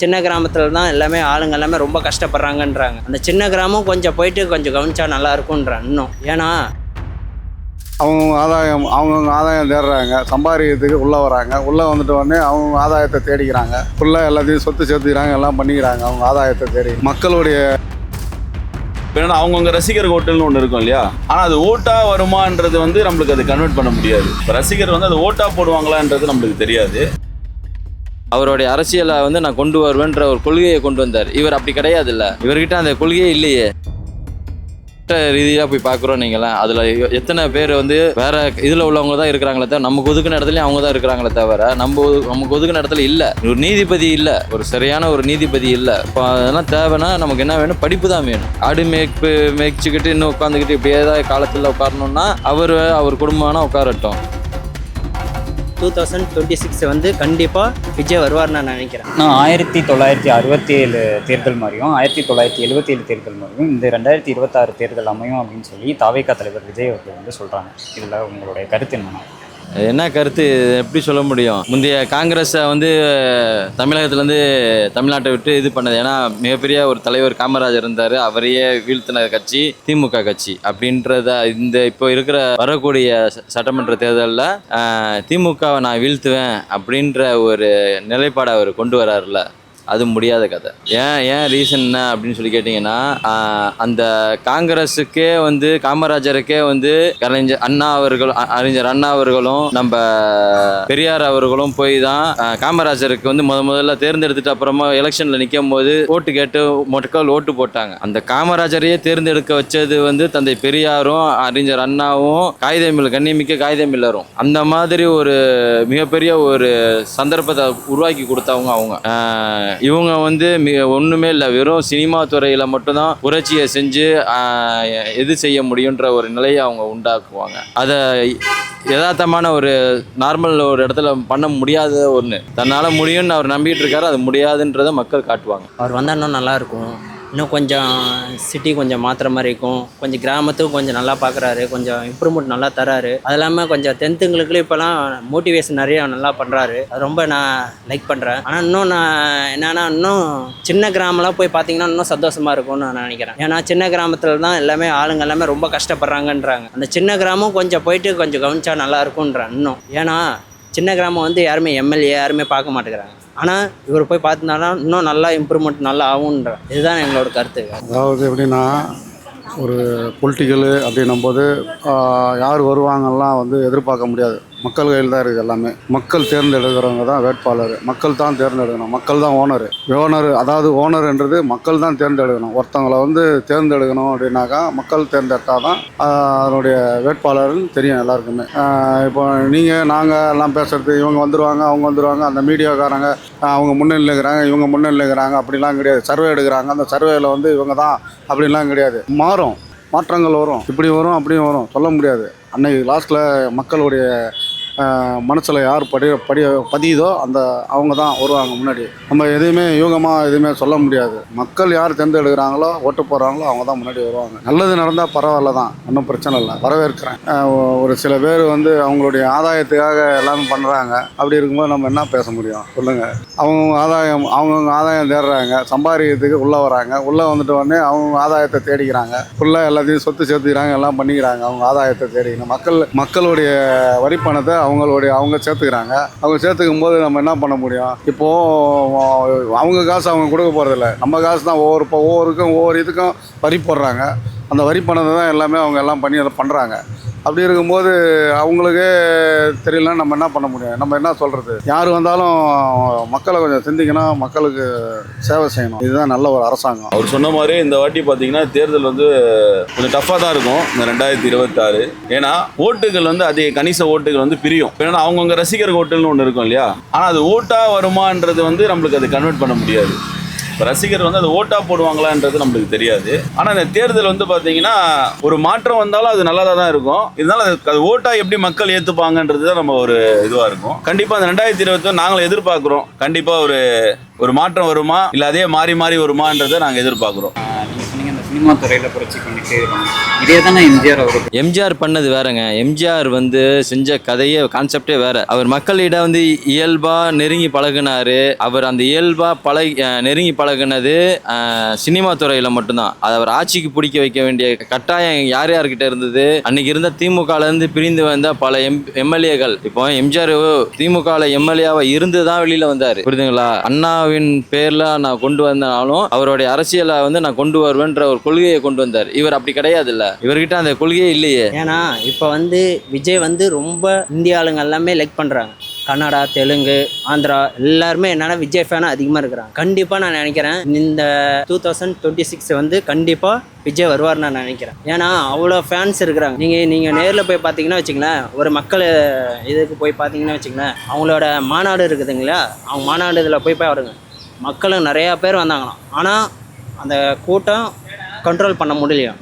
சின்ன கிராமத்தில் தான் எல்லாமே ஆளுங்க எல்லாமே ரொம்ப கஷ்டப்படுறாங்கன்றாங்க. அந்த சின்ன கிராமம் கொஞ்சம் போயிட்டு கொஞ்சம் கவனிச்சா நல்லா இருக்கும்ன்றான் இன்னும். ஏன்னா அவங்கவுங்க ஆதாயம் தேடுறாங்க, சம்பாதிக்கிறதுக்கு உள்ளே வராங்க. உள்ளே வந்துட்டு உடனே அவங்க ஆதாயத்தை தேடிக்கிறாங்க. ஃபுல்லாக எல்லாத்தையும் சொத்து சேர்த்துக்கிறாங்க, எல்லாம் பண்ணிக்கிறாங்க அவங்க ஆதாயத்தை தேடி. மக்களுடைய ஏன்னா அவங்கவுங்க ரசிகர் ஓட்டுன்னு ஒன்று இருக்கும் இல்லையா, ஆனால் அது ஓட்டா வருமானது வந்து நம்மளுக்கு அது கன்வெர்ட் பண்ண முடியாது. இப்போ ரசிகர் வந்து அது ஓட்டா போடுவாங்களான்றது நம்மளுக்கு தெரியாது. அவருடைய அரசியலை வந்து நான் கொண்டு வருவேன்ற ஒரு கொள்கையை கொண்டு வந்தார். இவர் அப்படி கிடையாது. இல்லை, இவர்கிட்ட அந்த கொள்கையே இல்லையே. ரீதியாக போய் பார்க்குறோம் நீங்களேன், அதில் எத்தனை பேர் வந்து வேற இதில் உள்ளவங்க தான் இருக்கிறாங்களே தவிர நமக்கு ஒதுக்கின இடத்துலையும் அவங்க தான் இருக்கிறாங்களே தவிர நமக்கு ஒதுக்கின இடத்துல இல்லை. ஒரு நீதிபதி இல்லை, ஒரு சரியான ஒரு நீதிபதி இல்லை. இப்போ அதெல்லாம் தேவைன்னா நமக்கு என்ன வேணும்? படிப்பு தான் வேணும். ஆடு மேய்ச்சிக்கிட்டு இன்னும் உட்காந்துக்கிட்டு இப்படியே தான் காலத்தில் உட்காரணும்னா அவர் குடும்பம்னா உட்காரட்டும். 2026 வந்து கண்டிப்பாக விஜய் வருவார்னு நான் நினைக்கிறேன். நான் 1967 தேர்தல் மாதிரியும் 1977 தேர்தல் மாதிரியும் இந்த 2026 தேர்தல் அமையும் அப்படின்னு சொல்லி தாவேகா தலைவர் விஜய் அவர்கள் வந்து சொல்கிறாங்க. இதில் உங்களுடைய கருத்து என்னன்னா? என்ன கருத்து எப்படி சொல்ல முடியும்? முந்தைய காங்கிரஸை வந்து தமிழகத்துலேருந்து தமிழ்நாட்டை விட்டு இது பண்ணது. ஏன்னா மிகப்பெரிய ஒரு தலைவர் காமராஜர் இருந்தார், அவரையே வீழ்த்தின கட்சி திமுக கட்சி அப்படின்றத இந்த இப்போ இருக்கிற வரக்கூடிய சட்டமன்ற தேர்தலில் திமுகவை நான் வீழ்த்துவேன் அப்படின்ற ஒரு நிலைப்பாடை அவர் கொண்டு வராருல, அது முடியாத கதை. ஏன் ரீசன் என்ன அப்படின்னு சொல்லி கேட்டிங்கன்னா, அந்த காங்கிரஸுக்கே வந்து காமராஜருக்கே வந்து அறிஞர் அண்ணா அவர்களும் நம்ம பெரியார் அவர்களும் போய் தான் காமராஜருக்கு வந்து முதல்ல தேர்ந்தெடுத்துட்டு அப்புறமா எலெக்ஷனில் நிற்கும் போது ஓட்டு கேட்டு மக்கள் ஓட்டு போட்டாங்க. அந்த காமராஜரையே தேர்ந்தெடுக்க வச்சது வந்து தந்தை பெரியாரும் அறிஞர் அண்ணாவும் கண்ணியமிக்க காகிதமில்லரும். அந்த மாதிரி ஒரு மிகப்பெரிய ஒரு சந்தர்ப்பத்தை உருவாக்கி கொடுத்தவங்க அவங்க. இவங்க வந்து ஒன்றுமே இல்லை, வெறும் சினிமா துறையில் மட்டும்தான் புரட்சியை செஞ்சு எது செய்ய முடியுன்ற ஒரு நிலையை அவங்க உண்டாக்குவாங்க. அதை யதார்த்தமான ஒரு நார்மல் ஒரு இடத்துல பண்ண முடியாத ஒன்று. தன்னால் முடியும்னு அவர் நம்பிக்கிட்டு இருக்காரு, அது முடியாதுன்றதை மக்கள் காட்டுவாங்க. அவர் வந்தால் இன்னும் நல்லாயிருக்கும். இன்னும் கொஞ்சம் சிட்டி கொஞ்சம் மாற்றுற மாதிரி இருக்கும். கொஞ்சம் கிராமத்துக்கும் கொஞ்சம் நல்லா பார்க்குறாரு, கொஞ்சம் இம்ப்ரூவ்மெண்ட் நல்லா தராரு. அது இல்லாமல் கொஞ்சம் டென்த்துங்களுக்கு இப்போலாம் மோட்டிவேஷன் நிறையா நல்லா பண்ணுறாரு. அது ரொம்ப நான் லைக் பண்ணுறேன். ஆனால் இன்னும் இன்னும் சின்ன கிராமம்லாம் போய் பார்த்தீங்கன்னா இன்னும் சந்தோஷமாக இருக்கும்னு நான் நினைக்கிறேன். ஏன்னா சின்ன கிராமத்தில் தான் எல்லாமே ஆளுங்க எல்லாமே ரொம்ப கஷ்டப்படுறாங்கன்றாங்க. அந்த சின்ன கிராமம் கொஞ்சம் போயிட்டு கொஞ்சம் கவனிச்சா நல்லா இருக்கும்ன்றான் இன்னும். ஏன்னா சின்ன கிராமம் வந்து யாருமே எம்எல்ஏ யாருமே பார்க்க மாட்டேங்கிறாங்க. ஆனால் இவர் போய் பார்த்துனாலும் இன்னும் நல்லா இம்ப்ரூவ்மெண்ட் நல்லா ஆகுன்ற இதுதான் எங்களோட கருத்து. அதாவது எப்படின்னா, ஒரு பொலிட்டிக்கலு அப்படின்னும் போது யார் வருவாங்கலாம் வந்து எதிர்பார்க்க முடியாது. மக்கள் கையில் தான் இருக்குது எல்லாமே. மக்கள் தேர்ந்தெடுக்கிறவங்க தான் வேட்பாளர். மக்கள் தான் தேர்ந்தெடுக்கணும். மக்கள் தான் ஓனருன்றது மக்கள் தான் தேர்ந்தெடுக்கணும். ஒருத்தவங்களை வந்து தேர்ந்தெடுக்கணும் அப்படின்னாக்கா மக்கள் தேர்ந்தெடுத்தால் தான் அதனுடைய வேட்பாளர்னு தெரியும் எல்லாருக்குமே. இப்போ நாங்கள் எல்லாம் பேசுகிறது, இவங்க வந்துடுவாங்க அவங்க வந்துடுவாங்க, அந்த மீடியாக்காரங்க அவங்க முன்னணியில் இருக்கிறாங்க இவங்க முன்னணியில் இருக்கிறாங்க அப்படிலாம் கிடையாது. சர்வே எடுக்கிறாங்க, அந்த சர்வேயில் வந்து இவங்க தான் அப்படின்லாம் கிடையாது. மாற்றங்கள் வரும், இப்படி வரும் அப்படியும் வரும், சொல்ல முடியாது. அன்னைக்கு லாஸ்ட்டில் மக்களுடைய மனசில் யார் பதியுதோ அவங்க தான் வருவாங்க முன்னாடி. நம்ம யூகமாக சொல்ல முடியாது. மக்கள் யார் தேர்ந்தெடுக்கிறாங்களோ ஓட்டு போடுறாங்களோ அவங்க தான் முன்னாடி வருவாங்க. நல்லது நடந்தால் பரவாயில்ல தான், ஒன்றும் பிரச்சனை இல்லை, வரவேற்கிறேன். ஒரு சில பேர் வந்து அவங்களுடைய ஆதாயத்துக்காக எல்லாமே பண்ணுறாங்க. அப்படி இருக்கும்போது நம்ம என்ன பேச முடியும் சொல்லுங்கள்? அவங்கவுங்க ஆதாயம் தேடுறாங்க, சம்பாதிக்கிறதுக்கு உள்ளே வராங்க. உள்ளே வந்துட்டு உடனே அவங்க ஆதாயத்தை தேடிக்கிறாங்க. ஃபுல்லாக எல்லாத்தையும் சொத்து சேர்த்துக்கிறாங்க, எல்லாம் பண்ணிக்கிறாங்க அவங்க ஆதாயத்தை தேடிக்கணும். மக்களுடைய வரிப்பணத்தை அவங்க சேர்த்துக்கிறாங்க. அவங்க சேர்த்துக்கும் போது நம்ம என்ன பண்ண முடியும்? இப்போது அவங்க காசு அவங்க கொடுக்க போகிறதில்ல, நம்ம காசு தான் ஒவ்வொரு இதுக்கும் வரி போடுறாங்க. அந்த வரி பணத்தை தான் எல்லாமே அவங்க எல்லாம் பண்ணி அதை பண்ணுறாங்க. அப்படி இருக்கும்போது அவங்களுக்கே தெரியலன்னா நம்ம என்ன பண்ண முடியும்? நம்ம என்ன சொல்கிறது? யார் வந்தாலும் மக்களை கொஞ்சம் சிந்திக்கணும், மக்களுக்கு சேவை செய்யணும். இதுதான் நல்ல ஒரு அரசாங்கம். அவர் சொன்ன மாதிரி இந்த வாட்டி பார்த்தீங்கன்னா தேர்தல் வந்து கொஞ்சம் டஃப்பாக தான் இருக்கும் இந்த 2026. ஏன்னா ஓட்டுகள் வந்து அதிக கணிச ஓட்டுகள் வந்து பிரியும். ஏன்னா அவங்கவுங்க ரசிகர் ஓட்டுன்னு ஒன்று இருக்கும் இல்லையா, ஆனால் அது ஓட்டா வருமானது வந்து நம்மளுக்கு அது கன்வெர்ட் பண்ண முடியாது. ரசிகர் வந்து அது ஓட்டா போடுவாங்களான்றது நம்மளுக்கு தெரியாது. ஆனால் இந்த தேர்தல் வந்து பார்த்தீங்கன்னா ஒரு மாற்றம் வந்தாலும் அது நல்லதாக தான் இருக்கும். இருந்தாலும் அது ஓட்டா எப்படி மக்கள் ஏற்றுப்பாங்கன்றது தான் நம்ம ஒரு இதுவாக இருக்கும். கண்டிப்பாக அந்த 2021 நாங்களும் எதிர்பார்க்குறோம். கண்டிப்பாக ஒரு மாற்றம் வருமா இல்லை அதே மாறி வருமான்றதை நாங்கள் எதிர்பார்க்குறோம். நீங்கள் சொன்னீங்க இந்த சினிமா துறையில் புரட்சி பண்ணிட்டே இருக்காங்க. இதே தானே எம்ஜிஆர் அவர்கள். எம்ஜிஆர் பண்ணது வேறங்க. எம்ஜிஆர் வந்து செஞ்ச கதையே கான்செப்டே வேற. அவர் மக்களிடம் வந்து இயல்பா நெருங்கி பழகுனாரு. அவர் அந்த இயல்பா நெருங்கி பழகுனது சினிமா துறையில மட்டும்தான். அது அவர் ஆட்சிக்கு பிடிக்க வைக்க வேண்டிய கட்டாயம் யார் யார்கிட்ட இருந்தது? அன்னைக்கு இருந்த திமுகல இருந்து பிரிந்து வந்த பல எம்எல்ஏக்கள். இப்போ எம்ஜிஆர் திமுகல எம்எல்ஏவா இருந்து தான் வெளியில வந்தாரு, புரியுதுங்களா? அண்ணாவின் பேர்ல நான் கொண்டு வந்தாலும் அவருடைய அரசியலை வந்து நான் கொண்டு வருவேன்ற ஒரு கொள்கையை கொண்டு வந்தார். இவர் அப்படி கிடையாது இல்ல, இவர்கிட்ட அந்த கொள்கையே இல்லையே. ஏன்னா இப்போ வந்து விஜய் வந்து ரொம்ப இந்திய ஆளுங்க எல்லாமே லைக் பண்ணுறாங்க. கன்னடா, தெலுங்கு, ஆந்திரா எல்லாருமே என்னன்னா விஜய் ஃபேனாக அதிகமாக இருக்கிறாங்க. கண்டிப்பாக நான் நினைக்கிறேன் இந்த 2026 வந்து கண்டிப்பாக விஜய் வருவார்னு நான் நினைக்கிறேன். ஏன்னா அவ்வளோ ஃபேன்ஸ் இருக்கிறாங்க. நீங்கள் நேரில் போய் பார்த்தீங்கன்னா வச்சுங்களேன், ஒரு மக்கள் இதுக்கு போய் பார்த்தீங்கன்னா வச்சுங்களேன், அவங்களோட மாநாடு இருக்குதுங்களா, அவங்க மாநாடு இதில் போய் வருங்க, மக்களும் நிறையா பேர் வந்தாங்களாம். ஆனால் அந்த கூட்டம் கண்ட்ரோல் பண்ண முடியலையும்,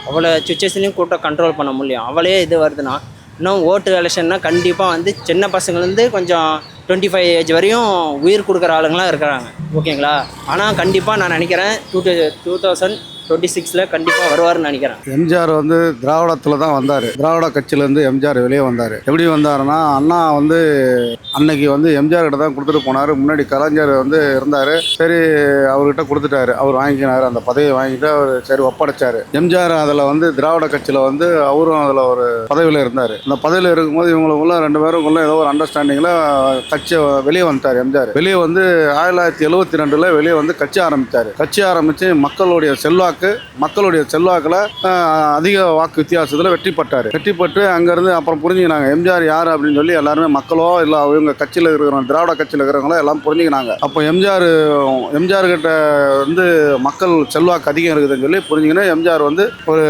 அவ்வளோ சுச்சுவேஷனையும் கூட்டம் கண்ட்ரோல் பண்ண முடியும். அவளே இது வருதுன்னா இன்னும் ஓட்டு எலெக்ஷன்னா கண்டிப்பாக வந்து சின்ன பசங்கள்லேருந்து கொஞ்சம் 25 ஏஜ் வரையும் உயிர் கொடுக்குற ஆளுங்களாம் இருக்கிறாங்க, ஓகேங்களா? ஆனால் கண்டிப்பாக நான் நினைக்கிறேன் 2026 கண்டிப்பாக வருவார்னு நினைக்கிறேன். எம்ஜிஆர் வந்து திராவிடத்தில் தான் வந்தார். திராவிட கட்சியிலேருந்து எம்ஜிஆர் வெளியே வந்தார். எப்படி வந்தாருன்னா, அண்ணா வந்து அன்னைக்கு வந்து எம்ஜிஆர் கிட்ட தான் கொடுத்துட்டு போனார். முன்னாடி கலைஞர் வந்து இருந்தார், சரி அவர்கிட்ட கொடுத்துட்டாரு, அவர் வாங்கிக்கினார், அந்த பதவியை வாங்கிட்டு அவர் சரி ஒப்படைச்சார். எம்ஜிஆர் அதில் வந்து திராவிட கட்சியில் வந்து அவரும் அதில் ஒரு பதவியில் இருந்தார். அந்த பதவியில் இருக்கும்போது இவங்களுக்குள்ள 2 பேருக்குள்ள ஏதோ ஒரு அண்டர்ஸ்டாண்டிங்கில் கட்சியை வெளியே வந்துட்டார். எம்ஜிஆர் வெளியே வந்து 1972 வெளியே வந்து கட்சி ஆரம்பித்து மக்களுடைய செல்வாக்கில் அதிக வாக்கு வித்தியாசத்தில் வெற்றி பெற்று அங்கேருந்து அப்புறம் புரிஞ்சுக்கினாங்க எம்ஜிஆர் யார் அப்படின்னு சொல்லி. எல்லாருமே மக்களோ இல்லை அவங்க கட்சியில் இருக்கிறவங்க, திராவிட கட்சியில் இருக்கிறவங்களோ எல்லாம் புரிஞ்சுக்கினாங்க. அப்போ எம்ஜிஆர் கிட்ட வந்து மக்கள் செல்வாக்கு அதிகம் இருக்குதுன்னு சொல்லி புரிஞ்சுக்கினா எம்ஜிஆர் வந்து ஒரு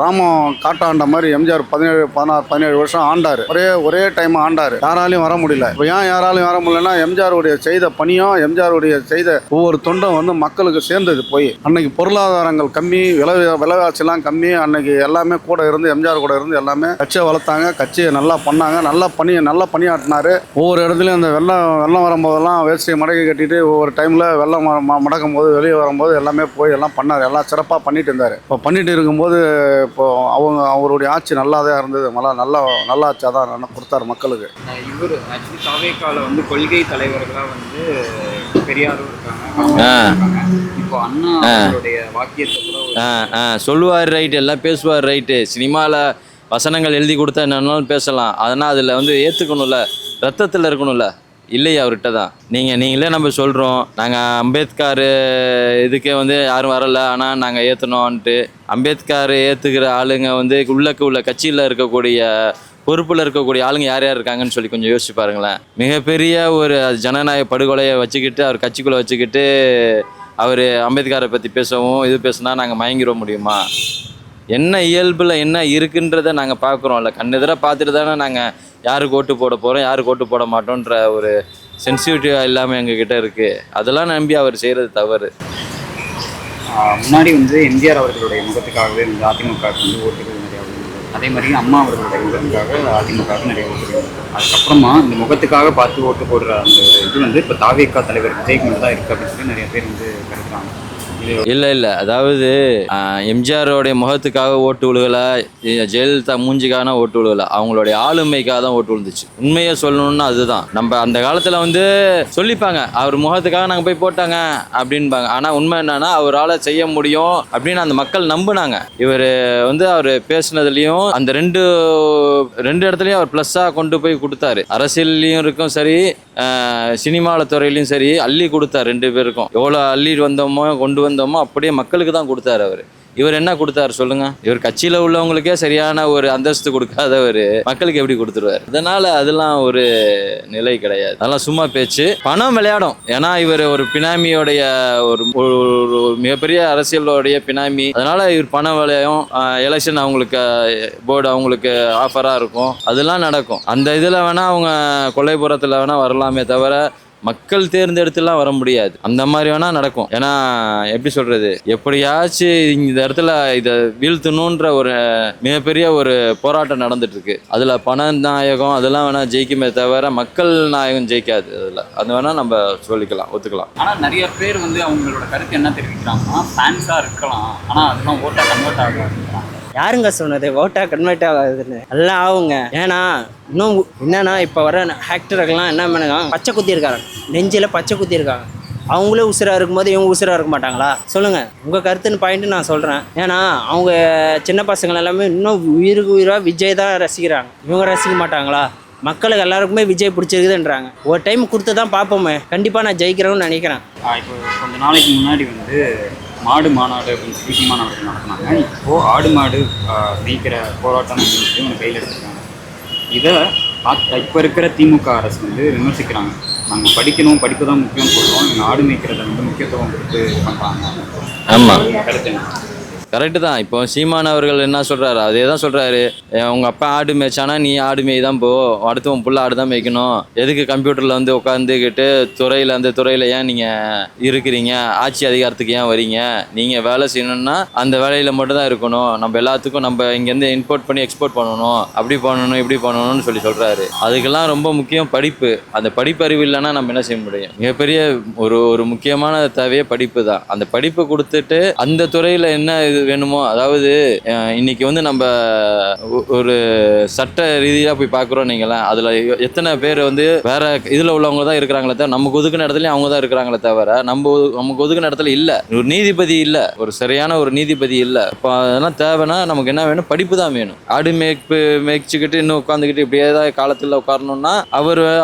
ராமம் காட்டாண்ட மாதிரி எம்ஜிஆர் 17 வருஷம் ஆண்டார். ஒரே டைம் ஆண்டார். யாராலையும் வர முடியல. இப்போ ஏன் யாராலையும் வர முடியலன்னா, எம்ஜிஆருடைய செய்த பணியும் எம்ஜிஆருடைய செய்த ஒவ்வொரு தொண்டும் வந்து மக்களுக்கு சேர்ந்தது. போய் அன்னைக்கு பொருளாதாரங்கள் கம்மி, விலைவாசிலாம் கம்மி. அன்னைக்கு எல்லாமே கூட இருந்து எம்ஜிஆர் கூட இருந்து எல்லாமே கட்சியை வளர்த்தாங்க, கட்சியை நல்லா பண்ணாங்க, நல்லா பணியாற்றினாரு. ஒவ்வொரு இடத்துலையும் அந்த வெள்ளம் வரும்போதெல்லாம் வேஷ்டியை மடக்கி கட்டிட்டு ஒவ்வொரு டைமில் வெள்ளம் மடக்கும் போது வெளியே வரும்போது எல்லாமே போய் எல்லாம் பண்ணார். எல்லாம் சிறப்பாக பண்ணிட்டு இருந்தார். இப்போ பண்ணிட்டு இருக்கும்போது இப்போ அவருடைய ஆட்சி நல்லாதான் இருந்தது. நல்லா ஆட்சியாக தான் கொடுத்தாரு மக்களுக்கு. இவர் ஆக்சுவலி தாவேக்கால வந்து கொள்கை தலைவர்களாக வந்து பெரியாரும் இருக்காங்க. இப்போ அண்ணா அவருடைய வாக்கியத்தை கூட சொல்லுவார் ரைட்டு, எல்லாம் பேசுவார் ரைட்டு. சினிமாவில் வசனங்கள் எழுதி கொடுத்தா என்னன்னாலும் பேசலாம். அதனால் அதில் வந்து ஏற்றுக்கணும்ல, ரத்தத்தில் இருக்கணும்ல. இல்லையா அவர்கிட்ட தான் நீங்களே நம்ம சொல்கிறோம், நாங்கள் அம்பேத்கர் இதுக்கே வந்து யாரும் வரலை, ஆனால் நாங்கள் ஏற்றணும்ன்ட்டு. அம்பேத்கர் ஏற்றுக்கிற ஆளுங்க வந்து உள்ள கட்சியில் இருக்கக்கூடிய பொறுப்பில் இருக்கக்கூடிய ஆளுங்க யார் இருக்காங்கன்னு சொல்லி கொஞ்சம் யோசிச்சு பாருங்களேன். மிகப்பெரிய ஒரு ஜனநாயக படுகொலையை வச்சுக்கிட்டு அவர் கட்சிக்குள்ளே வச்சுக்கிட்டு அவர் அம்பேத்கரை பற்றி பேசவும் இது பேசுனா நாங்கள் மயங்கிட முடியுமா? என்ன இயல்பில் என்ன இருக்குன்றதை நாங்கள் பார்க்குறோம்ல, கண்ணெதிராக பார்த்துட்டு தானே நாங்கள் யாருக்கு ஓட்டு போட போகிறோம், யாருக்கு ஓட்டு போட மாட்டோன்ற ஒரு சென்சிட்டிவாக இல்லாமல் எங்ககிட்ட இருக்குது. அதெல்லாம் நம்பி அவர் செய்கிறது தவறு. முன்னாடி வந்து எம்ஜிஆர் அவர்களுடைய முகத்துக்காகவே வந்து அதிமுக வந்து ஓட்டுகள் நிறையா இருந்தது. அதே மாதிரி அம்மா அவர்களுடைய முகத்துக்காக அதிமுக நிறைய ஓட்டுகள். அதுக்கப்புறமா இந்த முகத்துக்காக பார்த்து ஓட்டு போடுற அந்த இது வந்து இப்போ தாவேகா தலைவர் விஜய்க்கு மட்டும் தான் இருக்குது அப்படின்னு சொல்லி நிறைய பேர் வந்து கருதுறாங்க. இல்லை, அதாவது எம்ஜிஆரோடைய முகத்துக்காக ஓட்டு விழுகலை, ஜெயலலிதா மூஞ்சிக்கான ஓட்டு விழுகலை, அவங்களுடைய ஆளுமைக்காக தான் ஓட்டு விழுந்துச்சு. உண்மையை சொல்லணும்னா அதுதான். நம்ம அந்த காலத்தில் வந்து சொல்லிப்பாங்க, அவர் முகத்துக்காக நாங்கள் போய் போட்டாங்க அப்படின்பாங்க. ஆனால் உண்மை என்னன்னா அவரால் செய்ய முடியும் அப்படின்னு அந்த மக்கள் நம்பினாங்க. இவர் வந்து அவர் பேசுனதுலேயும் அந்த ரெண்டு இடத்துலையும் அவர் ப்ளஸ்ஸாக கொண்டு போய் கொடுத்தாரு. அரசியல்லையும் இருக்கும் சரி, சினிமாவில் துறையிலையும் சரி, அள்ளி கொடுத்தார். 2 பேருக்கும் எவ்வளோ அள்ளி வந்தோமோ கொண்டு வந்தோமோ அப்படியே மக்களுக்கு தான் கொடுத்தாரு அவர். இவர் என்ன கொடுத்தாரு சொல்லுங்க? இவர் கட்சியில் உள்ளவங்களுக்கே சரியான ஒரு அந்தஸ்து கொடுக்காதவர் மக்களுக்கு எப்படி கொடுத்துருவார்? அதனால அதெல்லாம் ஒரு நிலை கிடையாது. அதெல்லாம் சும்மா பேச்சு. பணம் விளையாடும். ஏன்னா இவர் ஒரு பினாமியோடைய ஒரு மிகப்பெரிய அரசியலோடைய பினாமி. அதனால இவர் பணம் விளையும். எலெக்ஷன் அவங்களுக்கு போர்டு அவங்களுக்கு ஆஃபராக இருக்கும், அதெல்லாம் நடக்கும். அந்த இதில் வேணால் அவங்க கொல்லைப்புறத்தில் வேணால் வரலாமே தவிர மக்கள் தேர்ந்தெடுத்துலாம் வர முடியாது. அந்த மாதிரி வேணா நடக்கும். ஏன்னா எப்படி சொல்றது, எப்படியாச்சும் இந்த இடத்துல இதை வீழ்த்தணுன்ற ஒரு மிகப்பெரிய ஒரு போராட்டம் நடந்துட்டு இருக்கு. அதுல பண நாயகம் அதெல்லாம் வேணா ஜெயிக்குமே தவிர மக்கள் நாயகம் ஜெயிக்காது. அதுல அது வேணா நம்ம சொல்லிக்கலாம், ஒத்துக்கலாம். ஆனா நிறைய பேர் வந்து அவங்களோட கருத்து என்ன தெரிவிக்கிறாங்கன்னா, ஃபேன்ஸா இருக்கலாம், ஆனா அதெல்லாம் ஓட்டா கன்வெர்ட் ஆகும். யாருங்க சொன்னது ஓட்டா கன்வெர்ட் ஆகாதுன்னு? எல்லாம் ஆகுங்க. ஏன்னா இன்னும் என்னன்னா இப்போ வர ஆக்டருக்கெல்லாம் என்ன பண்ணுங்க, பச்சை குத்தி இருக்காங்க, நெஞ்சில் பச்சை குத்தி இருக்காங்க. அவங்களே உசுராக இருக்கும்போது இவங்க உசுராக இருக்க மாட்டாங்களா? சொல்லுங்கள், உங்கள் கருத்துன்னு பாயிண்ட்டு நான் சொல்கிறேன். ஏன்னா அவங்க சின்ன பசங்கள் எல்லாமே இன்னும் உயிருக்கு உயிராக விஜய் தான் ரசிக்கிறாங்க. இவங்க ரசிக்க மாட்டாங்களா? மக்களுக்கு எல்லாருக்குமே விஜய் பிடிச்சிருக்குதுன்றாங்க. ஒரு டைம் கொடுத்து தான் பார்ப்போமே, கண்டிப்பாக நான் ஜெயிக்கிறேன்னு நினைக்கிறேன். இப்போ கொஞ்ச நாளைக்கு முன்னாடி வந்து மாடு மாநாடு அப்படின்னு சொல்லி சீமான் அவர்கள் நடத்தினாங்க. இப்போது ஆடு மாடு மேய்க்கிற போராட்டம் அப்படின்னு சொல்லி ஒன்று கையில் எடுத்துருக்காங்க. இதை இப்போ இருக்கிற திமுக அரசு வந்து விமர்சிக்கிறாங்க. நாங்கள் படிக்கணும், படிப்பு தான் முக்கியம்னு சொல்கிறோம், எங்கள் ஆடு மேய்க்கிறத வந்து முக்கியத்துவம் கொடுத்து பண்ணுறாங்க. ஆமாம், கருத்து கரெக்டு தான். இப்போ சீமான் அவர்கள் என்ன சொல்கிறாரு, அதே தான் சொல்கிறாரு. உங்கள் அப்பா ஆடு மேய்ச்சானா நீ ஆடு மேய் தான் போ, அடுத்து உன் புள்ள ஆடு தான் மேய்க்கணும். எதுக்கு கம்ப்யூட்டரில் வந்து உட்காந்துக்கிட்டு துறையில் அந்த துறையில் ஏன் நீங்கள் இருக்கிறீங்க, ஆட்சி அதிகாரத்துக்கு ஏன் வரீங்க? நீங்கள் வேலை செய்யணும்னா அந்த வேலையில் மட்டும்தான் இருக்கணும். நம்ம எல்லாத்துக்கும் நம்ம இங்கேருந்து இம்போர்ட் பண்ணி எக்ஸ்போர்ட் பண்ணணும், அப்படி பண்ணணும் இப்படி பண்ணணும்னு சொல்கிறாரு. அதுக்கெல்லாம் ரொம்ப முக்கியம் படிப்பு. அந்த படிப்பறிவு இல்லைன்னா நம்ம என்ன செய்ய முடியும்? மிகப்பெரிய ஒரு முக்கியமான தேவையே படிப்பு தான். அந்த படிப்பு கொடுத்துட்டு அந்த துறையில் என்ன இது வேணுமோ, அதாவது இன்னைக்கு வந்து நம்ம ஒரு சட்ட ரீதியாக போய் பார்க்குறோம் நீங்களேன், அதில் எத்தனை பேர் வந்து வேற இதில் உள்ளவங்க தான் இருக்கிறாங்களே தவிர நமக்கு ஒதுக்கின இடத்துலையும் அவங்க தான் இருக்கிறாங்களே தவிர நமக்கு ஒதுக்கின இடத்துல இல்லை, ஒரு நீதிபதி இல்லை, ஒரு சரியான ஒரு நீதிபதி இல்லை. இப்போ அதெல்லாம் தேவைன்னா நமக்கு என்ன வேணும்? படிப்பு தான் வேணும். ஆடு மேய்ச்சிக்கிட்டு இன்னும் உட்காந்துக்கிட்டு இப்படியே தான் காலத்தில் உட்காரணும்னா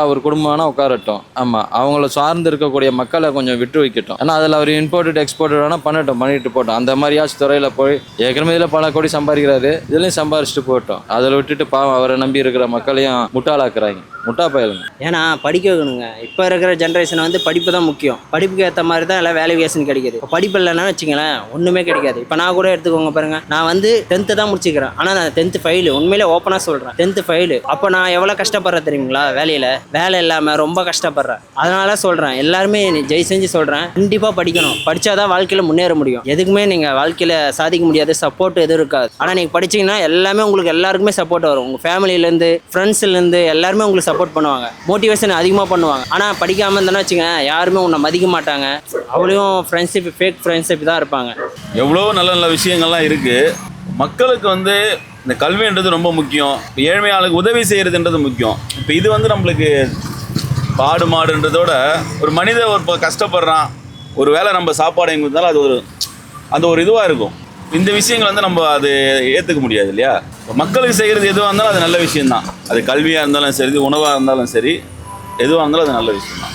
அவர் குடும்பம்னா உட்காரட்டும். ஆமாம், அவங்கள சார்ந்து இருக்கக்கூடிய மக்களை கொஞ்சம் விட்டு வைக்கட்டும். ஏன்னா அதில் அவர் இம்போர்ட்டட் எக்ஸ்போர்ட்டட் வேணால் பண்ணிட்டு போட்டோம். அந்த மாதிரியாச்சும் துறையில் போய் ஏற்கனவே இதில் பல கோடி சம்பாதிக்கிறாரு, இதுலையும் சம்பாரிச்சுட்டு போட்டோம். அதில் விட்டுட்டு பாவம் அவரை நம்பி இருக்கிற மக்களையும் முட்டாளாக்குறாங்க. முட்டா பயலுங்க. ஏன்னா படிக்க வைக்கணுங்க. இப்போ இருக்கிற ஜென்ரேஷன் வந்து படிப்பு தான் முக்கியம். படிப்புக்கு ஏற்ற மாதிரி தான் எல்லாம் வேல்யூவேஷன் கிடைக்கிது. இப்போ படிப்பு இல்லைன்னா வச்சுங்களேன் ஒன்றுமே கிடைக்காது. இப்போ நான் கூட எடுத்துக்கோங்க பாருங்க, நான் வந்து 10th தான் முடிச்சிக்கிறேன். ஆனால் நான் 10th ஃபெயிலு. உண்மையிலே ஓப்பனாக சொல்கிறேன், 10th ஃபெயிலு. அப்போ நான் எவ்வளோ கஷ்டப்படுறேன் தெரியுங்களா? வேலை இல்லாமல் ரொம்ப கஷ்டப்படுறேன். அதனால சொல்கிறேன், எல்லாருமே ஜெய் செஞ்சு சொல்கிறேன், கண்டிப்பாக படிக்கணும். படித்தாதான் வாழ்க்கையில் முன்னேற முடியும். எதுக்குமே நீங்கள் வாழ்க்கையில் சாதிக்க முடியாது, சப்போர்ட் எதுவும் இருக்காது. ஆனால் நீங்கள் படிச்சிங்கன்னா எல்லாமே உங்களுக்கு எல்லாருக்குமே சப்போர்ட் வரும். உங்கள் ஃபேமிலியிலேருந்து ஃப்ரெண்ட்ஸ்லேருந்து எல்லாருமே உங்களுக்கு சப்போர்ட் பண்ணுவாங்க, மோட்டிவேஷன் அதிகமாக பண்ணுவாங்க. ஆனால் படிக்காமல் இருந்தோன்னா வச்சுங்க, யாருமே உன்னை மதிக்க மாட்டாங்க. அவ்வளோயும் ஃப்ரெண்ட்ஷிப், ஃபேக் ஃப்ரெண்ட்ஷிப் தான் இருப்பாங்க. எவ்வளோ நல்ல நல்ல விஷயங்கள்லாம் இருக்குது. மக்களுக்கு வந்து இந்த கல்வின்றது ரொம்ப முக்கியம். இப்போ ஏழ்மையாளுக்கு உதவி செய்கிறதுன்றது முக்கியம். இப்போ இது வந்து நம்மளுக்கு ஆடு மாடுன்றதோட ஒரு மனித ஒரு கஷ்டப்படுறான், ஒரு வேளை நம்ம சாப்பாடு எங்கே இருந்தாலும் அது அந்த ஒரு இதுவாக இருக்கும். இந்த விஷயங்கள் வந்து நம்ம அது ஏற்றுக்க முடியாது இல்லையா? மக்களுக்கு செய்கிறது எதுவாக இருந்தாலும் அது நல்ல விஷயம்தான். அது கல்வியாக இருந்தாலும் சரி, உணவாக இருந்தாலும் சரி, எதுவாக இருந்தாலும் அது நல்ல விஷயம் தான்.